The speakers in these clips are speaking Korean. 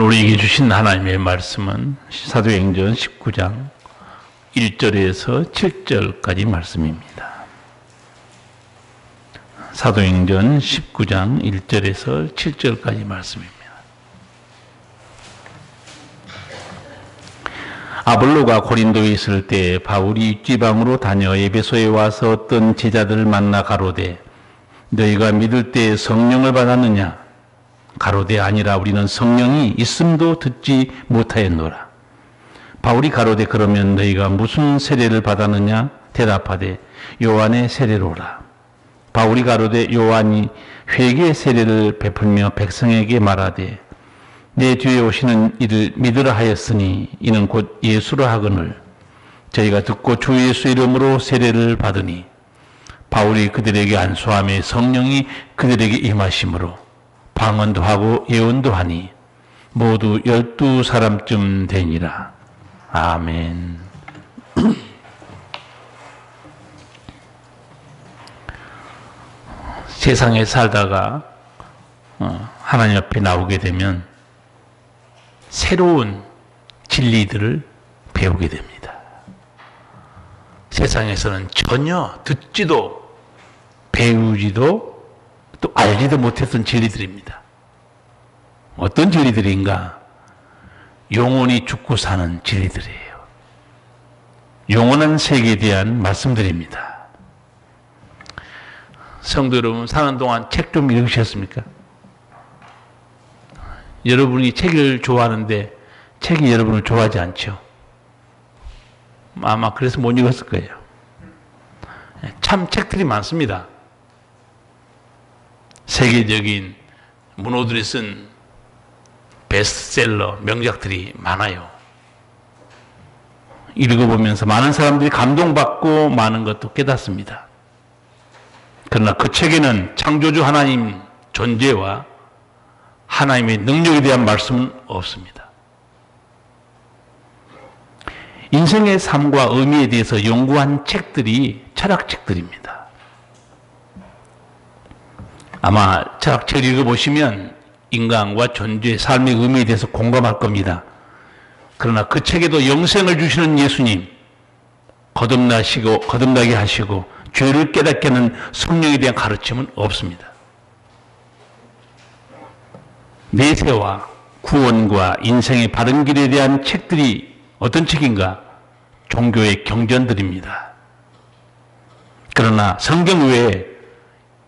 우리에게 주신 하나님의 말씀은 사도행전 19장 1절에서 7절까지 말씀입니다. 사도행전 19장 1절에서 7절까지 말씀입니다. 아볼로가 고린도에 있을 때 바울이 지방으로 다녀 에베소에 와서 어떤 제자들을 만나 가로되 너희가 믿을 때 성령을 받았느냐? 가로되 아니라 우리는 성령이 있음도 듣지 못하였노라. 바울이 가로되 그러면 너희가 무슨 세례를 받았느냐? 대답하되 요한의 세례로라. 바울이 가로되 요한이 회개의 세례를 베풀며 백성에게 말하되 내 뒤에 오시는 이를 믿으라 하였으니 이는 곧 예수라 하거늘 저희가 듣고 주 예수 이름으로 세례를 받으니 바울이 그들에게 안수하며 성령이 그들에게 임하심으로 방언도 하고 예언도 하니 모두 12사람쯤 되니라. 아멘. 세상에 살다가 하나님 앞에 나오게 되면 새로운 진리들을 배우게 됩니다. 세상에서는 전혀 듣지도 배우지도 또 알지도 못했던 진리들입니다. 어떤 진리들인가? 영원히 죽고 사는 진리들이에요. 영원한 세계에 대한 말씀들입니다. 성도 여러분, 사는 동안 책 좀 읽으셨습니까? 여러분이 책을 좋아하는데 책이 여러분을 좋아하지 않죠? 아마 그래서 못 읽었을 거예요. 참 책들이 많습니다. 세계적인 문호들이 쓴 베스트셀러 명작들이 많아요. 읽어보면서 많은 사람들이 감동받고 많은 것도 깨닫습니다. 그러나 그 책에는 창조주 하나님 존재와 하나님의 능력에 대한 말씀은 없습니다. 인생의 삶과 의미에 대해서 연구한 책들이 철학책들입니다. 아마 철학책을 읽어보시면 인간과 존재의 삶의 의미에 대해서 공감할 겁니다. 그러나 그 책에도 영생을 주시는 예수님, 거듭나게 하시고 죄를 깨닫게 하는 성령에 대한 가르침은 없습니다. 내세와 구원과 인생의 바른 길에 대한 책들이 어떤 책인가? 종교의 경전들입니다. 그러나 성경 외에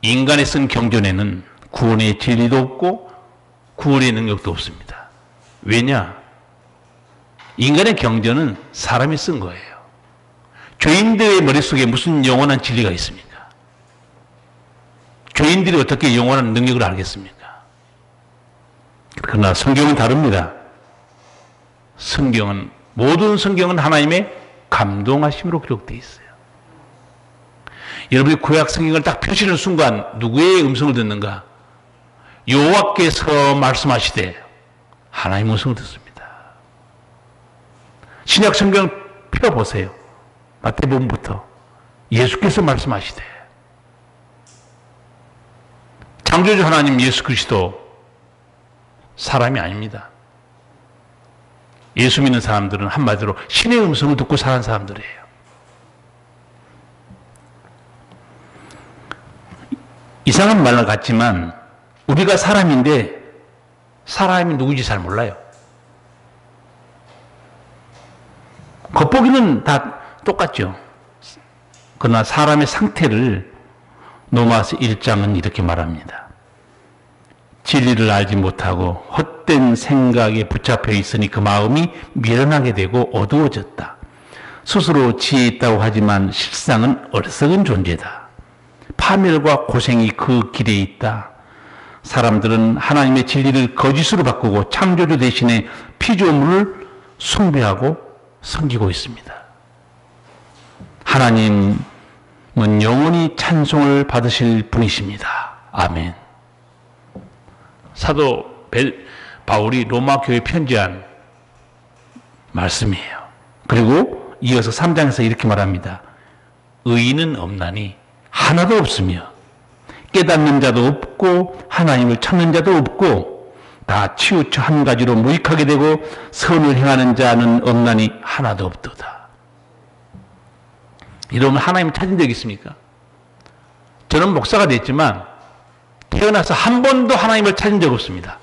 인간이 쓴 경전에는 구원의 진리도 없고 구원의 능력도 없습니다. 왜냐? 인간의 경전은 사람이 쓴 거예요. 죄인들의 머릿속에 무슨 영원한 진리가 있습니까? 죄인들이 어떻게 영원한 능력을 알겠습니까? 그러나 성경은 다릅니다. 모든 성경은 하나님의 감동하심으로 기록되어 있어요. 여러분이 구약 성경을 딱 펴시는 순간 누구의 음성을 듣는가? 여호와께서 말씀하시되 하나님의 음성을 듣습니다. 신약 성경 펴보세요. 마태복음부터 예수께서 말씀하시되 창조주 하나님 예수 그리스도 사람이 아닙니다. 예수 믿는 사람들은 한마디로 신의 음성을 듣고 사는 사람들이에요. 이상한 말 같지만 우리가 사람인데 사람이 누구인지 잘 몰라요. 겉보기는 다 똑같죠. 그러나 사람의 상태를 로마서 1장은 이렇게 말합니다. 진리를 알지 못하고 헛된 생각에 붙잡혀 있으니 그 마음이 미련하게 되고 어두워졌다. 스스로 지혜 있다고 하지만 실상은 어리석은 존재다. 파멸과 고생이 그 길에 있다. 사람들은 하나님의 진리를 거짓으로 바꾸고 창조주 대신에 피조물을 숭배하고 섬기고 있습니다. 하나님은 영원히 찬송을 받으실 분이십니다. 아멘. 사도 바울이 로마 교회에 편지한 말씀이에요. 그리고 이어서 3장에서 이렇게 말합니다. 의인은 없나니 하나도 없으며 깨닫는 자도 없고 하나님을 찾는 자도 없고 다 치우쳐 한 가지로 무익하게 되고 선을 행하는 자는 없나니 하나도 없도다. 여러분 하나님을 찾은 적 있습니까? 저는 목사가 됐지만 태어나서 한 번도 하나님을 찾은 적 없습니다.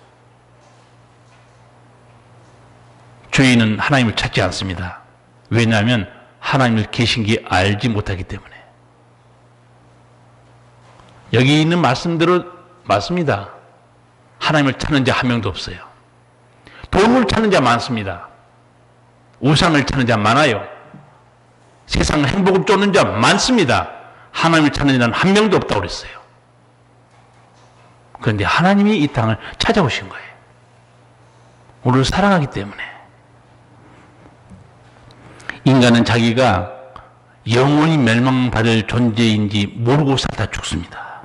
죄인은 하나님을 찾지 않습니다. 왜냐하면 하나님을 계신지 알지 못하기 때문에. 여기 있는 말씀대로 맞습니다. 하나님을 찾는 자 한 명도 없어요. 돈을 찾는 자 많습니다. 우상을 찾는 자 많아요. 세상 행복을 쫓는 자 많습니다. 하나님을 찾는 자는 한 명도 없다고 그랬어요. 그런데 하나님이 이 땅을 찾아오신 거예요. 우리를 사랑하기 때문에. 인간은 자기가 영원히 멸망받을 존재인지 모르고 살다 죽습니다.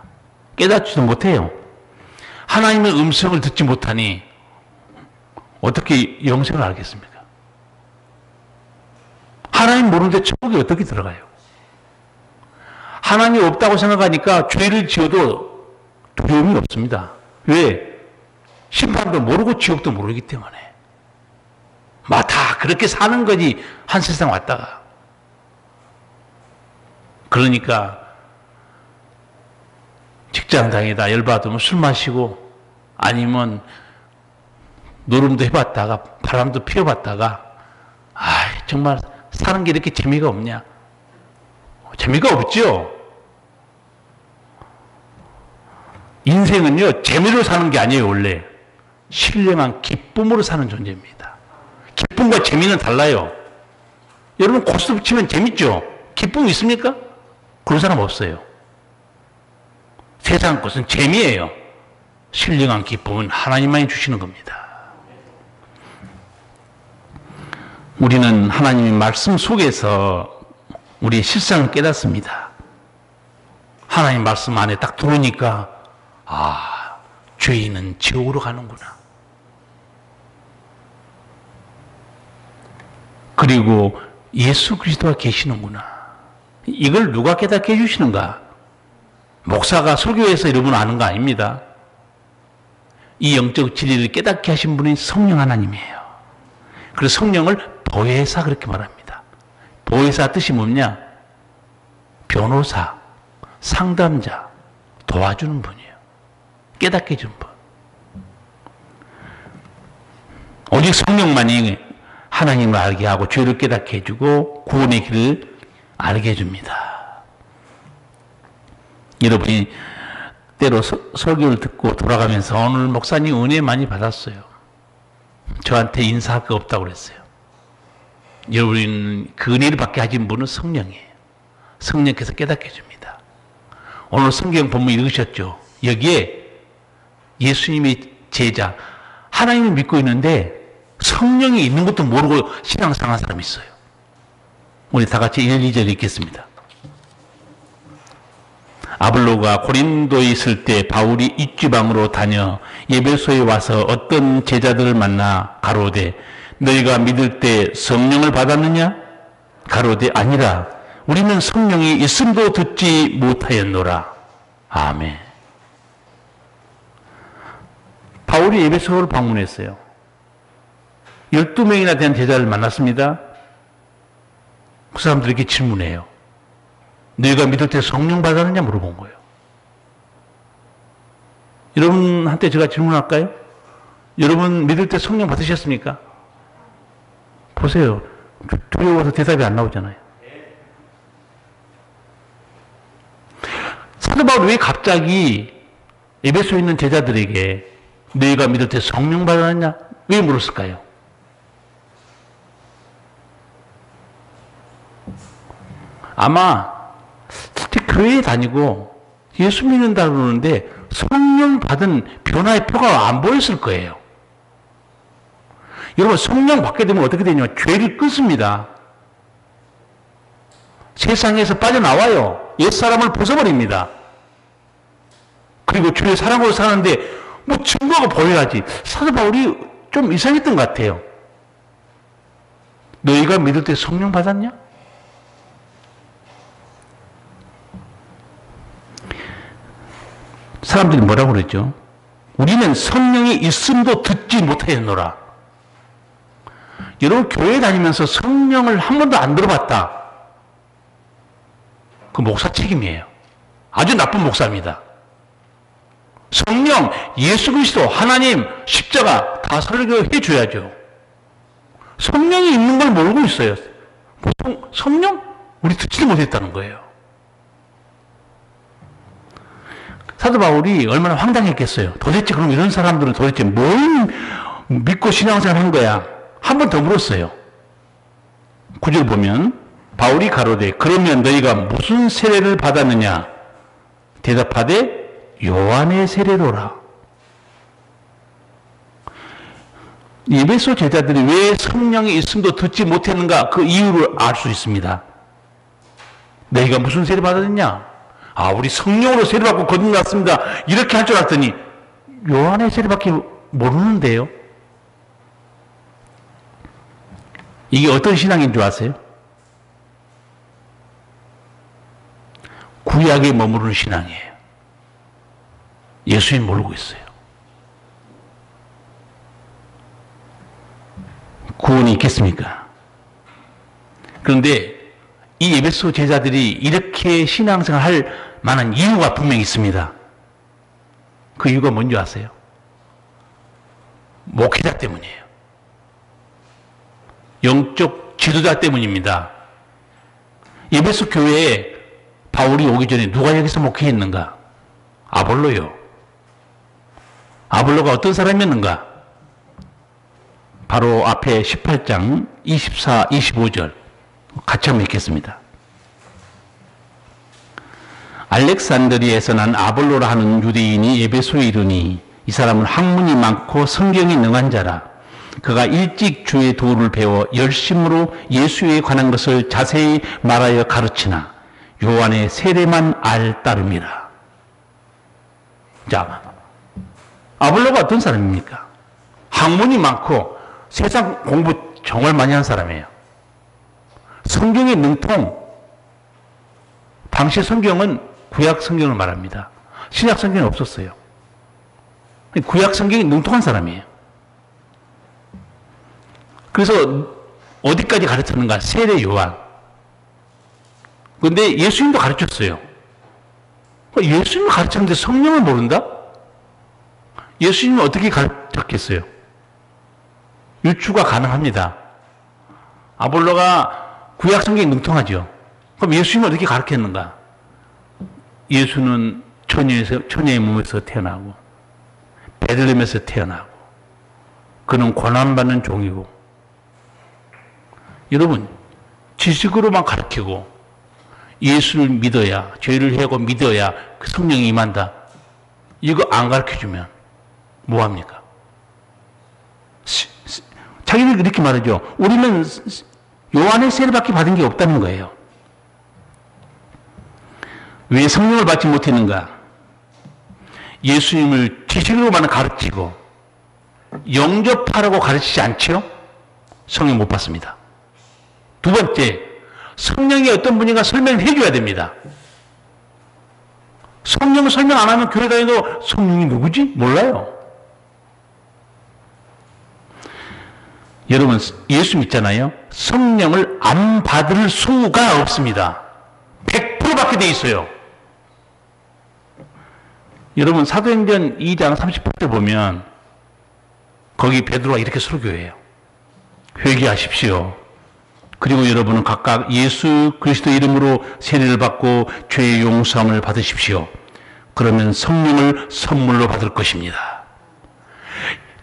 깨닫지도 못해요. 하나님의 음성을 듣지 못하니 어떻게 영생을 알겠습니까? 하나님 모르는데 천국에 어떻게 들어가요? 하나님이 없다고 생각하니까 죄를 지어도 두려움이 없습니다. 왜? 심판도 모르고 지옥도 모르기 때문에. 다 그렇게 사는 거지 한 세상 왔다가. 그러니까 직장 다니다 열받으면 술 마시고 아니면 노름도 해봤다가 바람도 피워봤다가 정말 사는 게 이렇게 재미가 없냐? 재미가 없죠. 인생은요 재미로 사는 게 아니에요. 원래 신령한 기쁨으로 사는 존재입니다. 기쁨과 재미는 달라요. 여러분 고스톱 치면 재밌죠? 기쁨 있습니까? 그런 사람 없어요. 세상 것은 재미예요. 신령한 기쁨은 하나님만이 주시는 겁니다. 우리는 하나님의 말씀 속에서 우리의 실상을 깨닫습니다. 하나님 말씀 안에 딱 들어오니까 죄인은 지옥으로 가는구나. 그리고 예수 그리스도가 계시는구나. 이걸 누가 깨닫게 해주시는가? 목사가 설교해서 여러분 아는 거 아닙니다. 이 영적 진리를 깨닫게 하신 분이 성령 하나님이에요. 그래서 성령을 보혜사 그렇게 말합니다. 보혜사 뜻이 뭐냐? 변호사, 상담자, 도와주는 분이에요. 깨닫게 해주는 분. 오직 성령만이 하나님을 알게 하고 죄를 깨닫게 해주고 구원의 길을 알게 해줍니다. 여러분이 때로 설교를 듣고 돌아가면서 오늘 목사님 은혜 많이 받았어요. 저한테 인사할 거 없다고 그랬어요. 여러분 그 은혜를 받게 하신 분은 성령이에요. 성령께서 깨닫게 해줍니다. 오늘 성경 본문 읽으셨죠? 여기에 예수님의 제자 하나님을 믿고 있는데 성령이 있는 것도 모르고 신앙생활 사람이 있어요. 우리 다 같이 1, 2절 읽겠습니다. 아볼로가 고린도에 있을 때 바울이 이지방으로 다녀 에베소에 와서 어떤 제자들을 만나 가로되 너희가 믿을 때 성령을 받았느냐? 가로되 아니라 우리는 성령이 있음도 듣지 못하였노라. 아멘. 바울이 에베소를 방문했어요. 12명이나 된 제자를 만났습니다. 그 사람들에게 질문해요. 너희가 믿을 때 성령 받았느냐 물어본 거예요. 여러분한테 제가 질문할까요? 여러분 믿을 때 성령 받으셨습니까? 보세요. 두려워서 대답이 안 나오잖아요. 사도 바울이 왜 갑자기 에베소에 있는 제자들에게 너희가 믿을 때 성령 받았느냐? 왜 물었을까요? 아마 교회에 다니고 예수 믿는다 그러는데 성령 받은 변화의 표가 안 보였을 거예요. 여러분 성령 받게 되면 어떻게 되냐면 죄를 끊습니다. 세상에서 빠져나와요. 옛사람을 벗어버립니다. 그리고 주의 사랑으로 사는데 증거가 보여야지. 사도 바울이 좀 이상했던 것 같아요. 너희가 믿을 때 성령 받았냐? 사람들이 뭐라고 그랬죠? 우리는 성령이 있음도 듣지 못하였노라. 여러분, 교회 다니면서 성령을 한 번도 안 들어봤다. 그 목사 책임이에요. 아주 나쁜 목사입니다. 성령, 예수 그리스도, 하나님, 십자가 다 설교해 줘야죠. 성령이 있는 걸 모르고 있어요. 보통 성령? 우리 듣지도 못했다는 거예요. 사도 바울이 얼마나 황당했겠어요. 도대체 그럼 이런 사람들은 도대체 뭘 믿고 신앙생활 한 거야? 한 번 더 물었어요. 9절 보면 바울이 가로되 그러면 너희가 무슨 세례를 받았느냐? 대답하되 요한의 세례로라. 에베소 제자들이 왜 성령이 있음도 듣지 못했는가? 그 이유를 알 수 있습니다. 너희가 무슨 세례 받았느냐? 아, 우리 성령으로 세례받고 거듭났습니다. 이렇게 할 줄 알았더니 요한의 세례밖에 모르는데요. 이게 어떤 신앙인 줄 아세요? 구약에 머무르는 신앙이에요. 예수님 모르고 있어요. 구원이 있겠습니까? 그런데 이 에베소 제자들이 이렇게 신앙생활 할 만한 이유가 분명히 있습니다. 그 이유가 뭔지 아세요? 목회자 때문이에요. 영적 지도자 때문입니다. 에베소 교회에 바울이 오기 전에 누가 여기서 목회했는가? 아볼로요. 아볼로가 어떤 사람이었는가? 바로 앞에 18장 24, 25절 같이 한번 읽겠습니다. 알렉산드리아에서 난 아볼로라 하는 유대인이 에베소에 이르니 이 사람은 학문이 많고 성경이 능한 자라. 그가 일찍 주의 도를 배워 열심으로 예수에 관한 것을 자세히 말하여 가르치나 요한의 세례만 알 따름이라. 자, 아볼로가 어떤 사람입니까? 학문이 많고 세상 공부 정말 많이 한 사람이에요. 성경의 능통. 당시 성경은 구약 성경을 말합니다. 신약 성경은 없었어요. 구약 성경이 능통한 사람이에요. 그래서 어디까지 가르쳤는가? 세례 요한. 그런데 예수님도 가르쳤어요. 예수님을 가르쳤는데 성령을 모른다? 예수님은 어떻게 가르쳤겠어요? 유추가 가능합니다. 아볼로가 구약 성경이 능통하죠. 그럼 예수님은 어떻게 가르쳤는가? 예수는 처녀의 몸에서 태어나고 베들레헴에서 태어나고 그는 고난받는 종이고, 여러분 지식으로만 가르치고 예수를 믿어야, 죄를 해고 믿어야 그 성령이 임한다. 이거 안 가르쳐주면 뭐합니까? 자기들 이렇게 말하죠. 우리는 요한의 세례밖에 받은 게 없다는 거예요. 왜 성령을 받지 못했는가? 예수님을 지식으로만 가르치고 영접하라고 가르치지 않죠? 성령 못 받습니다. 두 번째, 성령이 어떤 분인가 설명을 해줘야 됩니다. 성령을 설명 안 하면 교회 다니도 성령이 누구지? 몰라요. 여러분, 예수 믿잖아요. 성령을 안 받을 수가 없습니다. 100% 받게 돼 있어요. 여러분, 사도행전 2장 38절 보면 거기 베드로가 이렇게 설교해요. 회개하십시오. 그리고 여러분은 각각 예수 그리스도 이름으로 세례를 받고 죄의 용서함을 받으십시오. 그러면 성령을 선물로 받을 것입니다.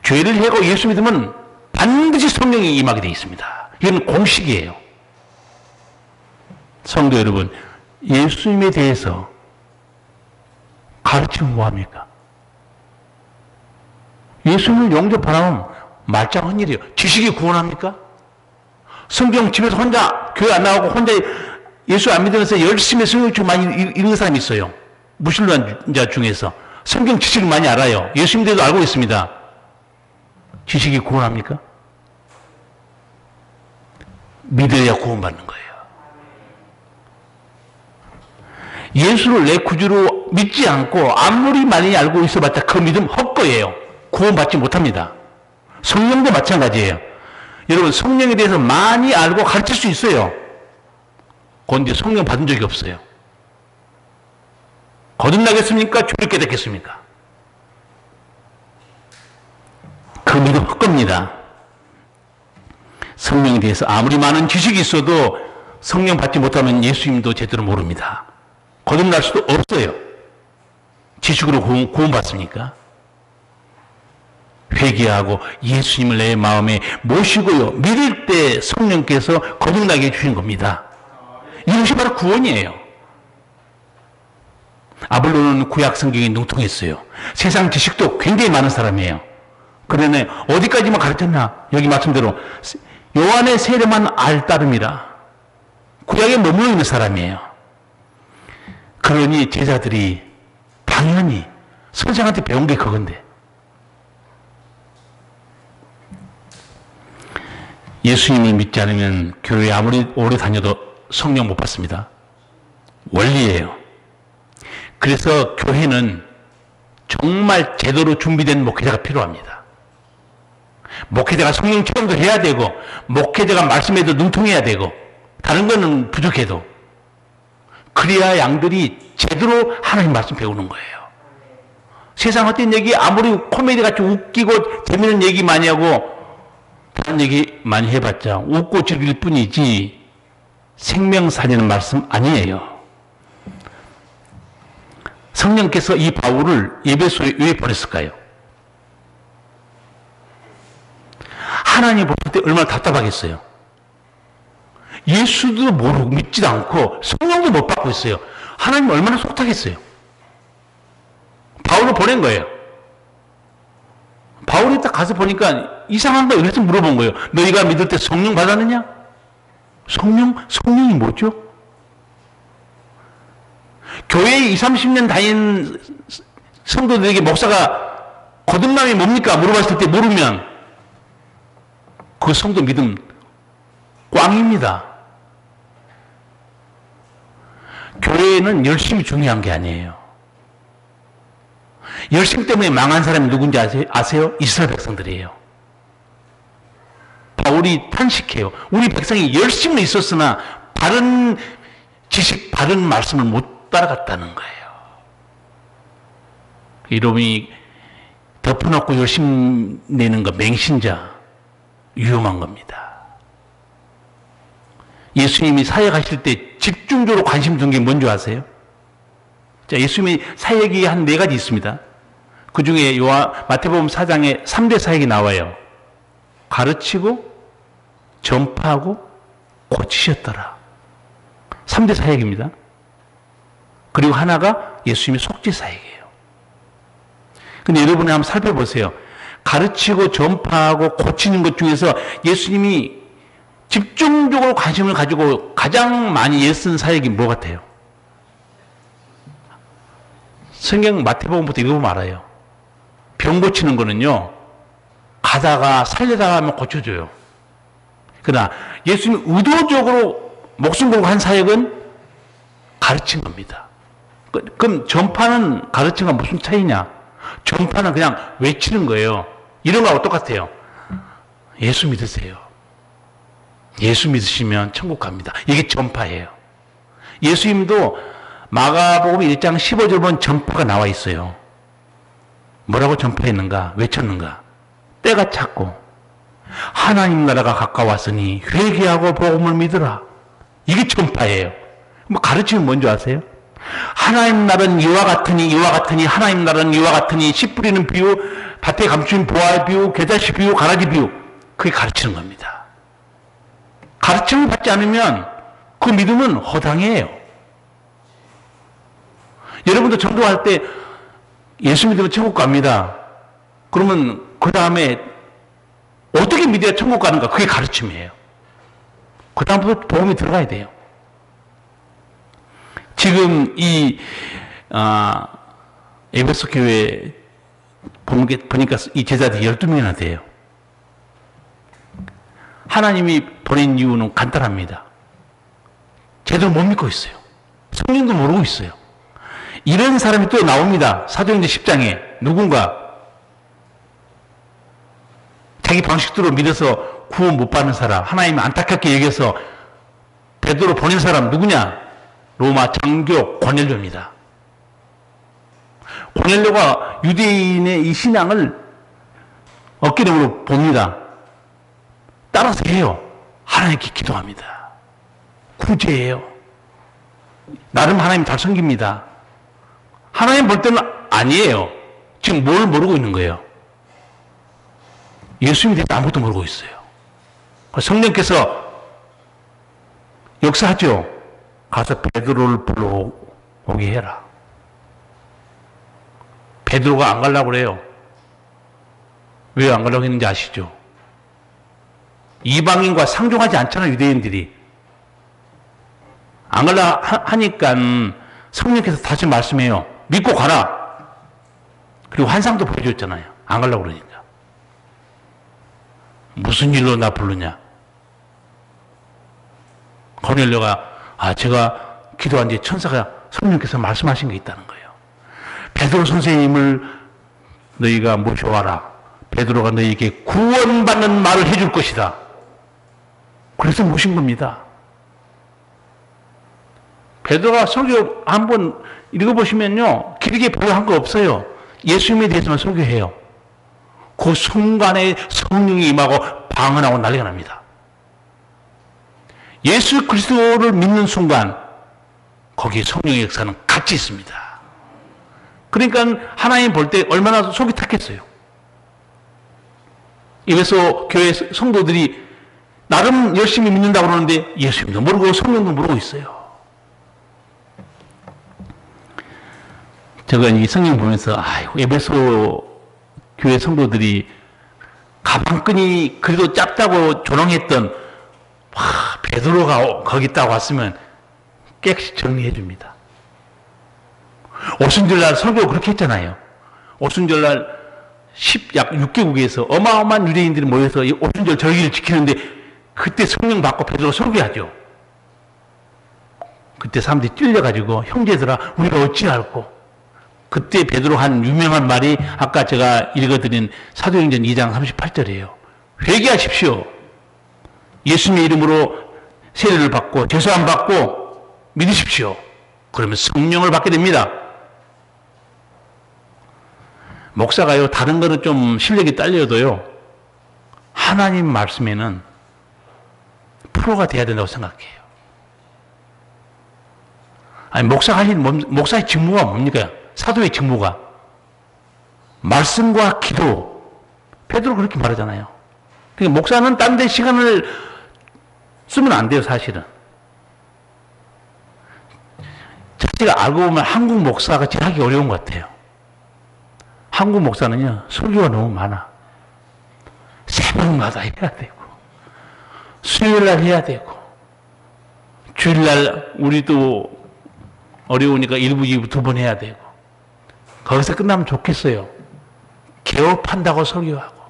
죄를 해고 예수 믿으면 반드시 성령이 임하게 되어 있습니다. 이건 공식이에요. 성도 여러분, 예수님에 대해서 가르치면 뭐합니까? 예수님을 영접하라면 말짱한 일이에요. 지식이 구원합니까? 성경 집에서 혼자 교회 안 나가고 혼자 예수 안 믿으면서 열심히 성경 좀 많이 읽는 사람이 있어요. 무신론자 중에서 성경 지식을 많이 알아요. 예수님 대도 알고 있습니다. 지식이 구원합니까? 믿어야 구원받는 거예요. 예수를 내 구주로 믿지 않고 아무리 많이 알고 있어봤자 그 믿음 헛거예요. 구원받지 못합니다. 성령도 마찬가지예요. 여러분, 성령에 대해서 많이 알고 가르칠 수 있어요. 그런데 성령 받은 적이 없어요. 거듭나겠습니까? 죄를 깨닫겠습니까? 그 믿음 헛겁니다. 성령에 대해서 아무리 많은 지식이 있어도 성령 받지 못하면 예수님도 제대로 모릅니다. 거듭날 수도 없어요. 지식으로 구원받습니까? 회개하고 예수님을 내 마음에 모시고요. 믿을 때 성령께서 거듭나게 해주신 겁니다. 이것이 바로 구원이에요. 아볼로는 구약 성경에 능통했어요. 세상 지식도 굉장히 많은 사람이에요. 그러네 어디까지만 가르쳤나? 여기 말씀대로 요한의 세례만 알 따름이라 구약에 머물러 있는 사람이에요. 그러니 제자들이 당연히 선생한테 배운 게 그건데 예수님을 믿지 않으면 교회에 아무리 오래 다녀도 성령 못 받습니다. 원리예요. 그래서 교회는 정말 제대로 준비된 목회자가 필요합니다. 목회자가 성령 체험도 해야 되고 목회자가 말씀에도 능통해야 되고 다른 거는 부족해도 그래야 양들이 제대로 하나님 말씀 배우는 거예요. 세상 헛된 얘기 아무리 코미디 같이 웃기고 재미있는 얘기 많이 하고 다른 얘기 많이 해봤자 웃고 즐길 뿐이지 생명 살리는 말씀 아니에요. 성령께서 이 바울을 에베소에 왜 보냈을까요? 하나님 볼 때 얼마나 답답하겠어요. 예수도 모르고 믿지도 않고 성령도 못 받고 있어요. 하나님 얼마나 속닥했어요. 바울을 보낸 거예요. 바울이 딱 가서 보니까 이상한 거 이래서 물어본 거예요. 너희가 믿을 때 성령 받았느냐? 성령이 뭐죠? 교회에 20, 30년 다닌 성도들에게 목사가 거듭남이 뭡니까? 물어봤을 때 모르면 그 성도 믿음 꽝입니다. 교회는 열심이 중요한 게 아니에요. 열심 때문에 망한 사람이 누군지 아세요? 이스라엘 백성들이에요. 바울이 탄식해요. 우리 백성이 열심은 있었으나 바른 지식, 바른 말씀을 못 따라갔다는 거예요. 이놈이 덮어놓고 열심 내는 거 맹신자 위험한 겁니다. 예수님이 사역하실 때 집중적으로 관심 둔 게 뭔지 아세요? 자, 예수님이 사역이 한 4가지 있습니다. 그 중에 마태복음 4장에 3대 사역이 나와요. 가르치고 전파하고 고치셨더라. 3대 사역입니다. 그리고 하나가 예수님의 속죄 사역이에요. 근데 여러분이 한번 살펴보세요. 가르치고 전파하고 고치는 것 중에서 예수님이 집중적으로 관심을 가지고 가장 많이 애쓴 사역이 뭐 같아요? 성경 마태복음부터 읽어보면 알아요. 병 고치는 거는요, 가다가 살려다가 하면 고쳐줘요. 그러나 예수님이 의도적으로 목숨 걸고 한 사역은 가르친 겁니다. 그럼 전파는 가르침과 무슨 차이냐? 전파는 그냥 외치는 거예요. 이런 거하고 똑같아요. 예수 믿으세요. 예수 믿으시면 천국 갑니다. 이게 전파예요. 예수님도 마가복음 1장 15절 보면 전파가 나와 있어요. 뭐라고 전파했는가? 외쳤는가? 때가 찼고 하나님 나라가 가까웠으니 회개하고 복음을 믿으라. 이게 전파예요. 뭐 가르치면 뭔지 아세요? 하나님 나라는 이와 같으니 이와 같으니 하나님 나라는 이와 같으니 씨 뿌리는 비유, 밭에 감추인 보알 비유, 겨자씨 비유, 가라지 비유. 그게 가르치는 겁니다. 가르침을 받지 않으면 그 믿음은 허당이에요. 여러분도 전도할 때 예수 믿으면 천국 갑니다. 그러면 그 다음에 어떻게 믿어야 천국 가는가? 그게 가르침이에요. 그 다음부터 복음이 들어가야 돼요. 지금 이 에베소 교회 보니까 이 제자들이 12명이나 돼요. 하나님이 보낸 이유는 간단합니다. 제대로 못 믿고 있어요. 성령도 모르고 있어요. 이런 사람이 또 나옵니다. 사도행전 10장에 누군가 자기 방식대로 믿어서 구원 못 받는 사람, 하나님이 안타깝게 여겨서 베드로 보낸 사람 누구냐? 로마 장교 고넬료입니다. 고넬료가 유대인의 이 신앙을 어깨너머로 봅니다. 따라서 해요. 하나님께 기도합니다. 구제해요. 나름 하나님 잘 섬깁니다. 하나님 볼 때는 아니에요. 지금 뭘 모르고 있는 거예요? 예수님에 대해서 아무것도 모르고 있어요. 성령께서 역사하죠. 가서 베드로를 불러오게 해라. 베드로가 안 가려고 그래요. 왜 안 가려고 했는지 아시죠? 이방인과 상종하지 않잖아요, 유대인들이. 안 가려고 하니까 성령께서 다시 말씀해요. 믿고 가라. 그리고 환상도 보여줬잖아요. 안 가려고 그러니까. 무슨 일로 나 부르냐? 고넬료가 제가 기도한 뒤에 천사가 성령께서 말씀하신 게 있다는 거예요. 베드로 선생님을 너희가 모셔와라. 베드로가 너희에게 구원받는 말을 해줄 것이다. 그래서 모신 겁니다. 베드로가 설교 한번 읽어보시면요, 길게 별로 한 거 없어요. 예수님에 대해서만 설교해요. 그 순간에 성령이 임하고 방언하고 난리가 납니다. 예수 그리스도를 믿는 순간 거기에 성령의 역사는 같이 있습니다. 그러니까 하나님 볼 때 얼마나 속이 탔겠어요. 에베소 교회 성도들이 나름 열심히 믿는다고 그러는데 예수님도 모르고 성령도 모르고 있어요. 제가 이 성경 보면서 에베소 교회 성도들이 가방끈이 그래도 짧다고 조롱했던 베드로가 거기 있다고 왔으면 깨끗이 정리해 줍니다. 오순절날 설교 그렇게 했잖아요. 오순절날 약 6개국에서 어마어마한 유대인들이 모여서 이 오순절 절기를 지키는데 그때 성령 받고 베드로 설교하죠. 그때 사람들이 찔려가지고 형제들아 우리가 어찌할꼬. 그때 베드로 한 유명한 말이 아까 제가 읽어드린 사도행전 2장 38절이에요. 회개하십시오. 예수님의 이름으로 세례를 받고 죄사함 받고 믿으십시오. 그러면 성령을 받게 됩니다. 목사가요, 다른 거는 좀 실력이 딸려도요, 하나님 말씀에는 프로가 돼야 된다고 생각해요. 아니, 목사의 직무가 뭡니까? 사도의 직무가 말씀과 기도. 베드로 그렇게 말하잖아요. 그러니까 목사는 딴 데 시간을 쓰면 안 돼요, 사실은. 제가 알고 보면 한국 목사가 제일 하기 어려운 것 같아요. 한국 목사는요, 설교가 너무 많아. 새벽마다 해야 되고, 수요일날 해야 되고, 주일날 우리도 어려우니까 1부, 2부 2번 해야 되고, 거기서 끝나면 좋겠어요. 개업한다고 설교하고,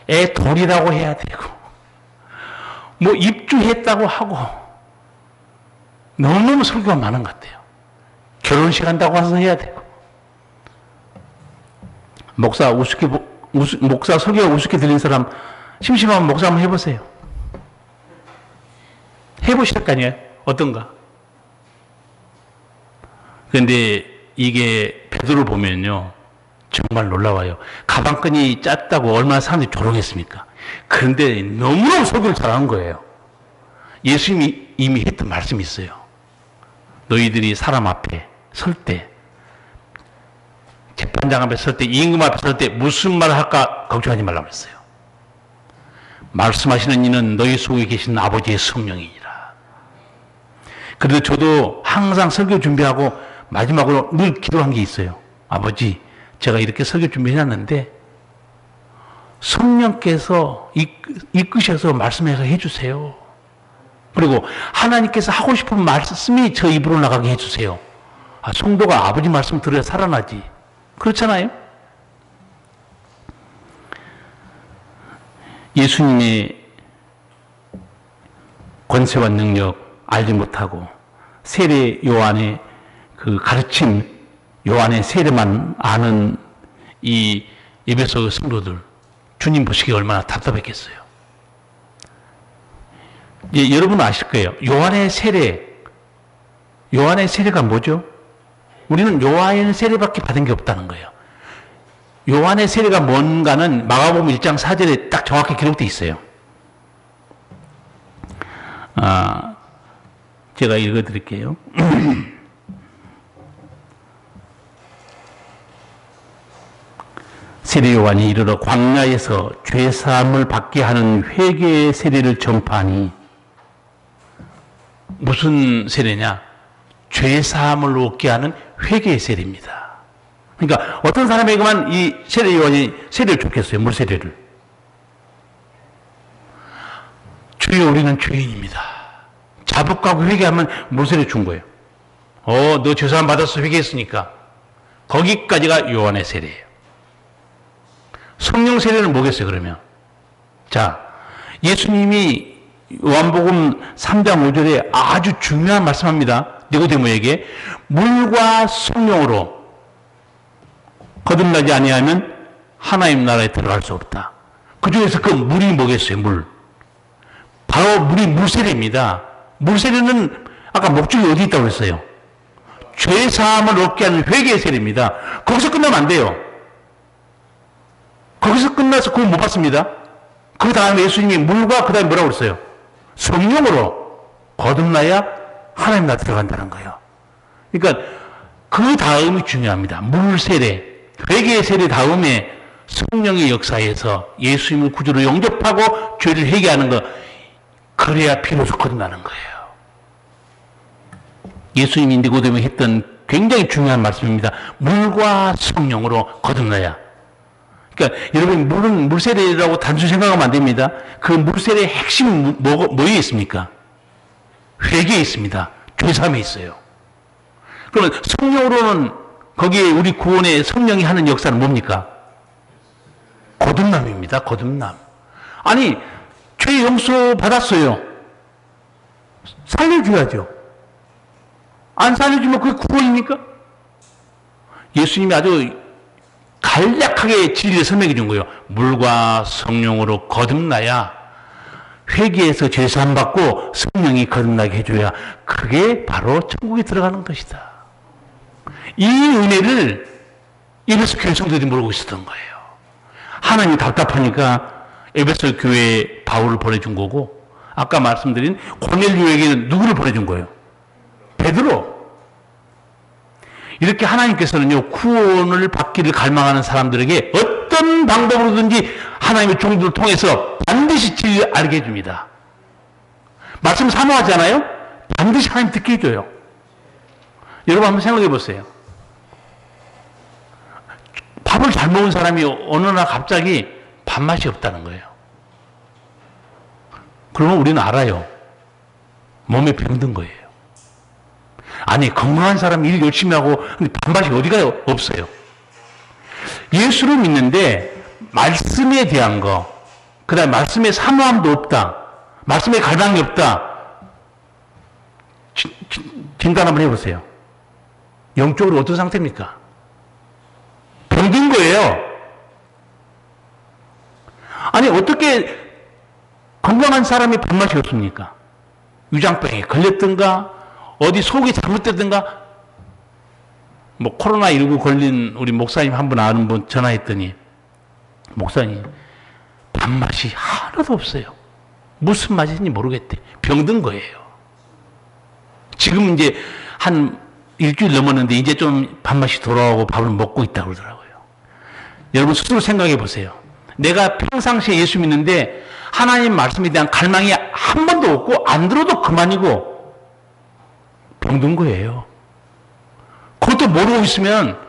애 돌이라고 해야 되고, 뭐 입주했다고 하고, 너무너무 설교가 많은 것 같아요. 결혼식 한다고 와서 해야 되고, 목사 설교가 우습게 들린 사람, 심심하면 목사 한번 해보세요. 해보실 거 아니에요? 어떤가? 그런데 이게 베드로를 보면요, 정말 놀라워요. 가방끈이 짧다고 얼마나 사람들이 조롱했습니까? 그런데 너무너무 설교를 잘한 거예요. 예수님이 이미 했던 말씀이 있어요. 너희들이 사람 앞에 설 때, 재판장 앞에 설 때, 임금 앞에 설 때 무슨 말을 할까 걱정하지 말라고 했어요. 말씀하시는 이는 너희 속에 계신 아버지의 성령이니라. 그래도 저도 항상 설교 준비하고 마지막으로 늘 기도한 게 있어요. 아버지, 제가 이렇게 설교 준비해놨는데 성령께서 이끄셔서 말씀해서 해주세요. 그리고 하나님께서 하고 싶은 말씀이 저 입으로 나가게 해주세요. 성도가 아버지 말씀 들어야 살아나지. 그렇잖아요? 예수님의 권세와 능력 알지 못하고 세례 요한의 그 가르침, 요한의 세례만 아는 이 에베소 성도들, 주님 보시기에 얼마나 답답했겠어요. 예, 여러분은 아실 거예요. 요한의 세례가 뭐죠? 우리는 요한의 세례밖에 받은 게 없다는 거예요. 요한의 세례가 뭔가는 마가복음 1장 4절에 딱 정확히 기록되어 있어요. 제가 읽어드릴게요. 세례 요한이 이르러 광야에서 죄사함을 받게 하는 회개의 세례를 전파하니, 무슨 세례냐? 죄사함을 얻게 하는 회개의 세례입니다. 그러니까 어떤 사람에게만 이 세례 요한이 세례를 줬겠어요? 물세례를. 주여 우리는 죄인입니다. 자복하고 회개하면 물세례 준 거예요. 너 죄사함 받아서 회개했으니까. 거기까지가 요한의 세례예요. 성령 세례는 뭐겠어요, 그러면? 자, 예수님이 요한복음 3장 5절에 아주 중요한 말씀합니다. 니고데모에게 물과 성령으로 거듭나지 아니하면 하나님 나라에 들어갈 수 없다. 그 중에서 그 물이 뭐겠어요, 물? 바로 물이 물세례입니다. 물세례는 아까 목적이 어디 있다고 했어요? 죄사함을 얻게 하는 회개의 세례입니다. 거기서 끝나면 안 돼요. 거기서 끝나서 그걸 못 받습니다. 그 다음에 예수님이 물과 그 다음에 뭐라고 그랬어요? 성령으로 거듭나야 하나님 나라 들어간다는 거예요. 그러니까 그 다음이 중요합니다. 물 세례, 회개의 세례 다음에 성령의 역사에서 예수님을 구주로 영접하고 죄를 회개하는 것, 그래야 비로소 거듭나는 거예요. 예수님이 니고데모에 했던 굉장히 중요한 말씀입니다. 물과 성령으로 거듭나야. 그러니까 여러분, 물은 물세례라고 단순히 생각하면 안 됩니다. 그 물세례의 핵심은 뭐에 있습니까? 회개에 있습니다. 죄사함에 있어요. 그러면 성령으로는 거기에 우리 구원의 성령이 하는 역사는 뭡니까? 거듭남입니다. 거듭남. 아니, 죄 용서 받았어요. 살려줘야죠. 안 살려주면 그게 구원입니까? 예수님이 아주 간략하게 진리를 설명해 준 거예요. 물과 성령으로 거듭나야, 회개해서 죄사함 받고 성령이 거듭나게 해줘야 그게 바로 천국에 들어가는 것이다. 이 은혜를 에베소 교회 성도들이 모르고 있었던 거예요. 하나님이 답답하니까 에베소 교회에 바울을 보내준 거고, 아까 말씀드린 고넬료에게는 누구를 보내준 거예요? 베드로. 이렇게 하나님께서는요, 구원을 받기를 갈망하는 사람들에게 어떤 방법으로든지 하나님의 종들을 통해서 반드시 진리를 알게 해줍니다. 말씀 사모하잖아요? 반드시 하나님 듣게 해줘요. 여러분 한번 생각해 보세요. 밥을 잘 먹은 사람이 어느 날 갑자기 밥맛이 없다는 거예요. 그러면 우리는 알아요. 몸에 병든 거예요. 아니, 건강한 사람이 일 열심히 하고 밥맛이 어디가 없어요. 예수를 믿는데 말씀에 대한 거, 그 다음에 말씀에 사모함도 없다, 말씀에 갈망이 없다, 진단 한번 해보세요. 영적으로 어떤 상태입니까? 병든 거예요. 아니, 어떻게 건강한 사람이 밥맛이 없습니까? 위장병에 걸렸든가, 어디 속이 잘못됐든가, 뭐 코로나19 걸린 우리 목사님 한 분 아는 분 전화했더니, 목사님 밥맛이 하나도 없어요. 무슨 맛인지 모르겠대. 병든 거예요. 지금 이제 한 일주일 넘었는데 이제 좀 밥맛이 돌아오고 밥을 먹고 있다고 그러더라고요. 여러분 스스로 생각해 보세요. 내가 평상시에 예수 믿는데 하나님 말씀에 대한 갈망이 한 번도 없고 안 들어도 그만이고 병든 거예요. 그것도 모르고 있으면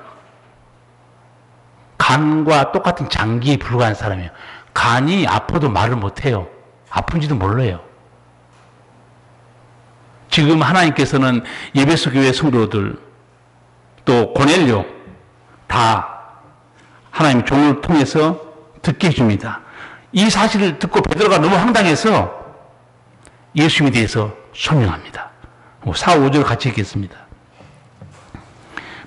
간과 똑같은 장기에 불과한 사람이에요. 간이 아파도 말을 못해요. 아픈지도 몰라요. 지금 하나님께서는 에베소 교회 성도들, 또 고넬료 다 하나님 종을 통해서 듣게 해줍니다. 이 사실을 듣고 베드로가 너무 황당해서 예수님에 대해서 소명합니다. 4, 5절 같이 읽겠습니다.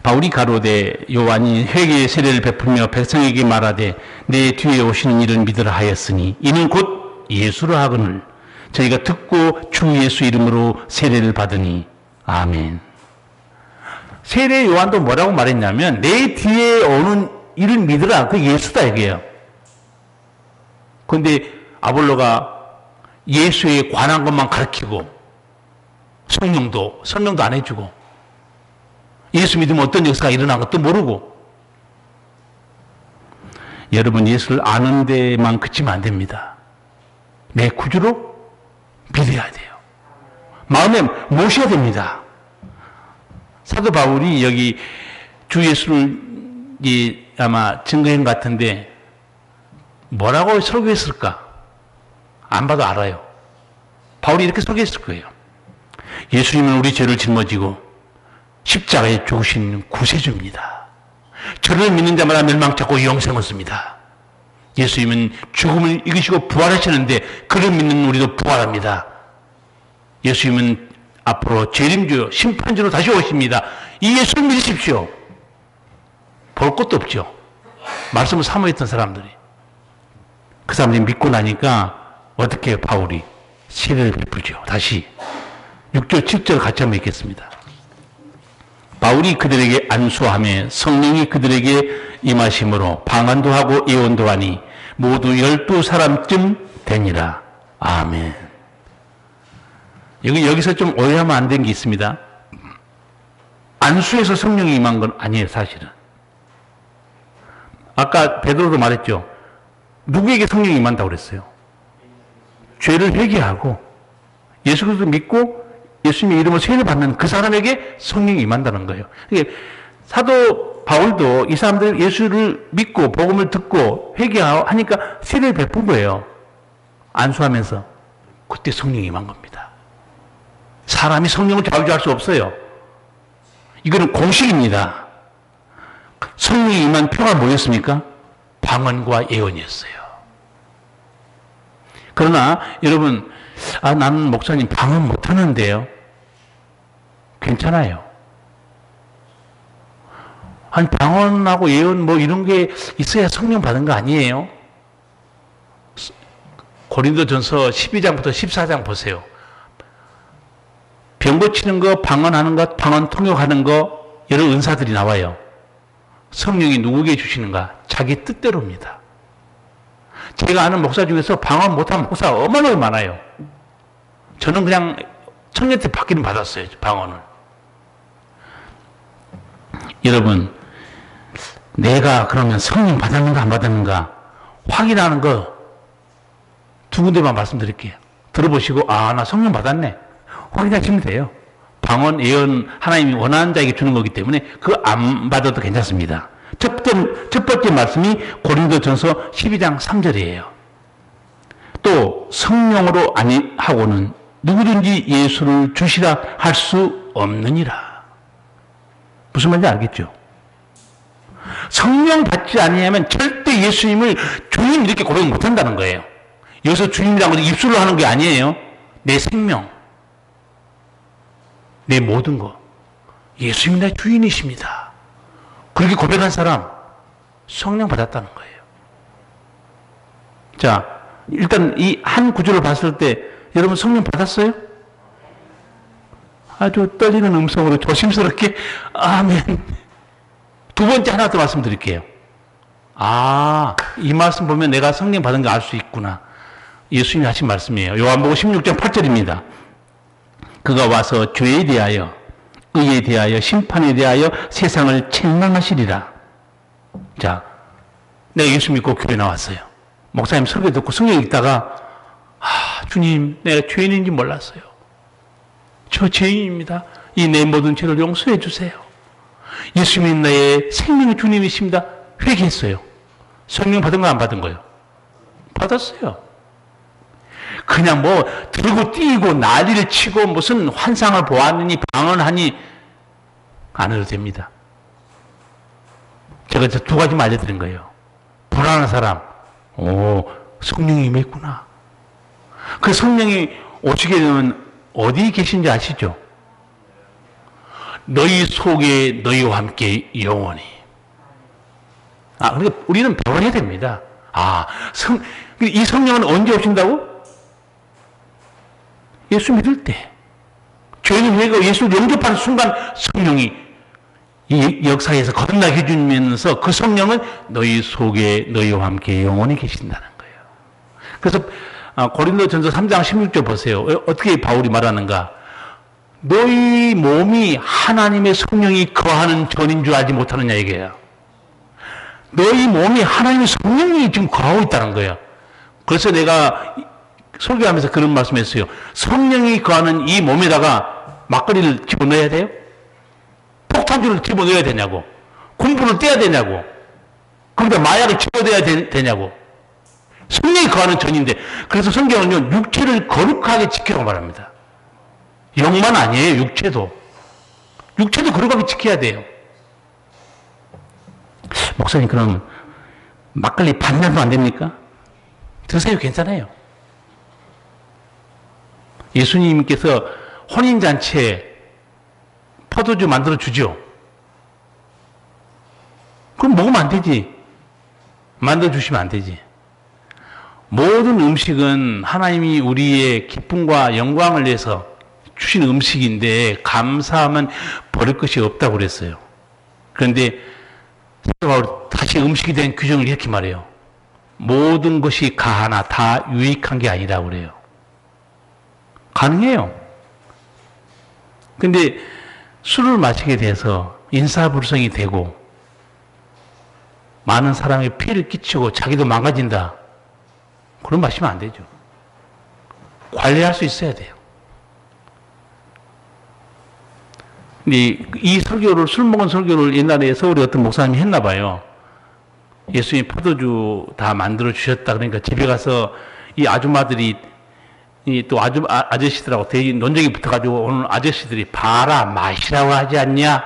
바울이 가로되 요한이 회개의 세례를 베풀며 백성에게 말하되 내 뒤에 오시는 이를 믿으라 하였으니 이는 곧 예수라 하거늘 저희가 듣고 주 예수 이름으로 세례를 받으니 아멘. 세례 요한도 뭐라고 말했냐면 내 뒤에 오는 이를 믿으라, 그 예수다 이게요. 그런데 아볼로가 예수에 관한 것만 가르치고 성령도 안 해주고 예수 믿으면 어떤 역사가 일어난 것도 모르고. 여러분, 예수를 아는 데만 그치면 안 됩니다. 내 구주로 믿어야 돼요. 마음에 모셔야 됩니다. 사도 바울이 여기 주 예수를 아마 증거인 것 같은데 뭐라고 설교했을까? 안 봐도 알아요. 바울이 이렇게 설교했을 거예요. 예수님은 우리 죄를 짊어지고 십자가에 죽으신 구세주입니다. 저를 믿는 자마다 멸망치 않고 영생을 얻습니다. 예수님은 죽음을 이기시고 부활하시는데 그를 믿는 우리도 부활합니다. 예수님은 앞으로 재림주, 심판주로 다시 오십니다. 이 예수를 믿으십시오. 볼 것도 없죠. 말씀을 사모했던 사람들이. 그 사람들이 믿고 나니까 어떻게 바울이 세례를 베풀죠. 다시 6절 7절 같이 한번 읽겠습니다. 바울이 그들에게 안수하며 성령이 그들에게 임하심으로 방언도 하고 예언도 하니 모두 12사람쯤 되니라. 아멘. 여기서 좀 오해하면 안 된 게 있습니다. 안수에서 성령이 임한 건 아니에요, 사실은. 아까 베드로도 말했죠. 누구에게 성령이 임한다고 그랬어요? 죄를 회개하고 예수 그리스도 믿고 예수님의 이름으로 세례를 받는 그 사람에게 성령이 임한다는 거예요. 그러니까 사도 바울도 이 사람들 예수를 믿고 복음을 듣고 회개하니까 세례를 베푼 거예요. 안수하면서. 그때 성령이 임한 겁니다. 사람이 성령을 좌우할 수 없어요. 이거는 공식입니다. 성령이 임한 표가 뭐였습니까? 방언과 예언이었어요. 그러나 여러분, 나는 목사님 방언 못하는데요. 괜찮아요. 아니, 방언하고 예언 뭐 이런 게 있어야 성령 받은 거 아니에요? 고린도전서 12장부터 14장 보세요. 병 고치는 거, 방언하는 것, 방언 통역하는 거, 여러 은사들이 나와요. 성령이 누구에게 주시는가? 자기 뜻대로입니다. 제가 아는 목사 중에서 방언 못한 목사가 어마어마하게 많아요. 저는 그냥 청년 때 받기는 받았어요, 방언을. 여러분, 내가 그러면 성령 받았는가 안 받았는가 확인하는 거 두 군데만 말씀드릴게요. 들어보시고 나 성령 받았네 확인하시면 돼요. 방언, 예언 하나님이 원하는 자에게 주는 거기 때문에 그거 안 받아도 괜찮습니다. 첫 번째 말씀이 고린도전서 12장 3절이에요. 또 성령으로 아니하고는 누구든지 예수를 주시라 할 수 없느니라. 무슨 말인지 알겠죠? 성령 받지 아니하면 절대 예수님을 주님 이렇게 고백 못한다는 거예요. 여기서 주님이라는 것은 입술로 하는 게 아니에요. 내 생명, 내 모든 것, 예수님이 내 주인이십니다. 그렇게 고백한 사람 성령 받았다는 거예요. 자, 일단 이 한 구절을 봤을 때 여러분 성령 받았어요? 아주 떨리는 음성으로 조심스럽게 아멘. 두 번째 하나 더 말씀드릴게요. 이 말씀 보면 내가 성령 받은 거 알 수 있구나. 예수님이 하신 말씀이에요. 요한복음 16장 8절입니다. 그가 와서 죄에 대하여, 의에 대하여, 심판에 대하여 세상을 책망하시리라. 자, 내가 예수 믿고 교회 나왔어요. 목사님 설교 듣고 성경 읽다가 주님, 내가 죄인인지 몰랐어요. 저 죄인입니다. 이 내 모든 죄를 용서해 주세요. 예수님이 나의 생명의 주님이십니다. 회개했어요. 성령 받은 거 안 받은 거요? 받았어요. 그냥 뭐 들고 뛰고 난리를 치고 무슨 환상을 보았느니 방언하니 안 해도 됩니다. 제가 두 가지만 알려드린 거예요. 불안한 사람, 성령이 임했구나. 그 성령이 오시게 되면 어디 계신지 아시죠? 너희 속에 너희와 함께 영원히. 그러니까 우리는 배워야 됩니다. 이 성령은 언제 오신다고? 예수 믿을 때. 죄인은 회개하고 예수를 영접하는 순간 성령이 이 역사에서 거듭나게 해주면서 그 성령은 너희 속에 너희와 함께 영원히 계신다는 거예요. 그래서 고린도전서 3장 16절 보세요. 어떻게 바울이 말하는가? 너희 몸이 하나님의 성령이 거하는 전인 줄 알지 못하느냐 이게요. 너희 몸이 하나님의 성령이 지금 거하고 있다는 거예요. 그래서 내가 설교하면서 그런 말씀했어요. 성령이 거하는 이 몸에다가 막걸리를 집어넣어야 돼요? 폭탄주를 집어넣어야 되냐고? 공부를 떼야 되냐고? 거기다 마약을 집어넣어야 되냐고? 성령이 거하는 전인데, 그래서 성경은요, 육체를 거룩하게 지키라고 말합니다. 영만 아니에요, 육체도. 육체도 거룩하게 지켜야 돼요. 목사님, 그럼 막걸리 반잔도 안 됩니까? 드세요, 괜찮아요. 예수님께서 혼인잔치에 포도주 만들어 주죠. 그럼 먹으면 안 되지. 만들어 주시면 안 되지. 모든 음식은 하나님이 우리의 기쁨과 영광을 위해서 주신 음식인데 감사하면 버릴 것이 없다고 그랬어요. 그런데 다시 음식에 대한 규정을 이렇게 말해요. 모든 것이 가하나 다 유익한 게 아니라고 그래요. 가능해요. 근데 술을 마시게 돼서 인사불성이 되고 많은 사람에게 피해를 끼치고 자기도 망가진다. 그럼 마시면 안 되죠. 관리할 수 있어야 돼요. 근데 이 설교를, 술 먹은 설교를 옛날에 서울에 어떤 목사님이 했나 봐요. 예수님이 포도주 다 만들어 주셨다. 그러니까 집에 가서 이 아줌마들이 또 아저씨들하고 대리 논쟁이 붙어가지고 오늘 아저씨들이 봐라 마시라고 하지 않냐?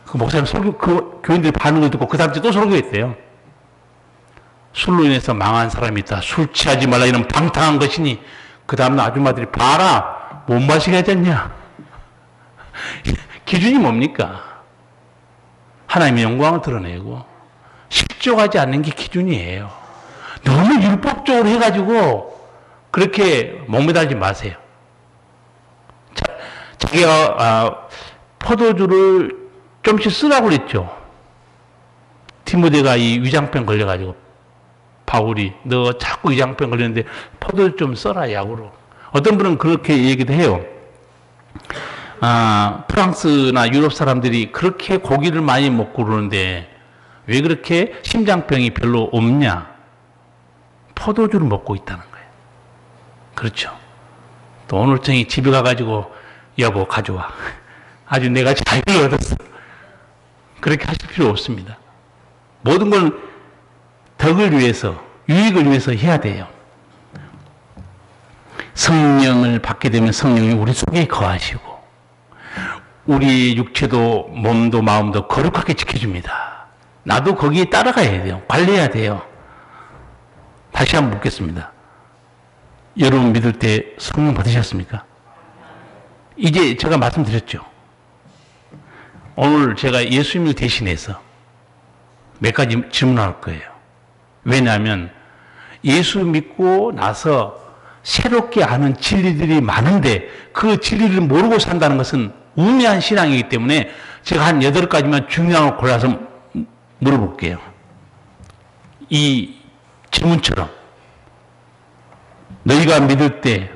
그 목사님 설교, 그 교인들이 반응을 듣고 그 다음 주에 또 설교했대요. 술로 인해서 망한 사람이 있다. 술 취하지 말라 이런 방탕한 것이니 그 다음날 아줌마들이 봐라 못 마시게 하지 않냐? 기준이 뭡니까? 하나님의 영광을 드러내고 실족하지 않는 게 기준이에요. 너무 율법적으로 해가지고 그렇게 목매달지 마세요. 자기가 포도주를 좀씩 쓰라고 그랬죠. 디모데가 이 위장병 걸려가지고 바울이 너 자꾸 위장병 걸리는데 포도주 좀 써라 약으로. 어떤 분은 그렇게 얘기도 해요. 프랑스나 유럽 사람들이 그렇게 고기를 많이 먹고 그러는데 왜 그렇게 심장병이 별로 없냐? 포도주를 먹고 있다는 거예요. 그렇죠. 또 오늘 저녁에 집에 가가지고 여보 가져와. 아주 내가 자유를 얻었어. 그렇게 하실 필요 없습니다. 모든 걸 덕을 위해서, 유익을 위해서 해야 돼요. 성령을 받게 되면 성령이 우리 속에 거하시고 우리 육체도 몸도 마음도 거룩하게 지켜줍니다. 나도 거기에 따라가야 돼요. 관리해야 돼요. 다시 한번 묻겠습니다. 여러분 믿을 때 성령 받으셨습니까? 이제 제가 말씀드렸죠. 오늘 제가 예수님을 대신해서 몇 가지 질문할 거예요. 왜냐하면 예수 믿고 나서 새롭게 아는 진리들이 많은데 그 진리를 모르고 산다는 것은 우매한 신앙이기 때문에 제가 한 8가지만 중요한 걸 골라서 물어볼게요. 이 질문처럼 너희가 믿을 때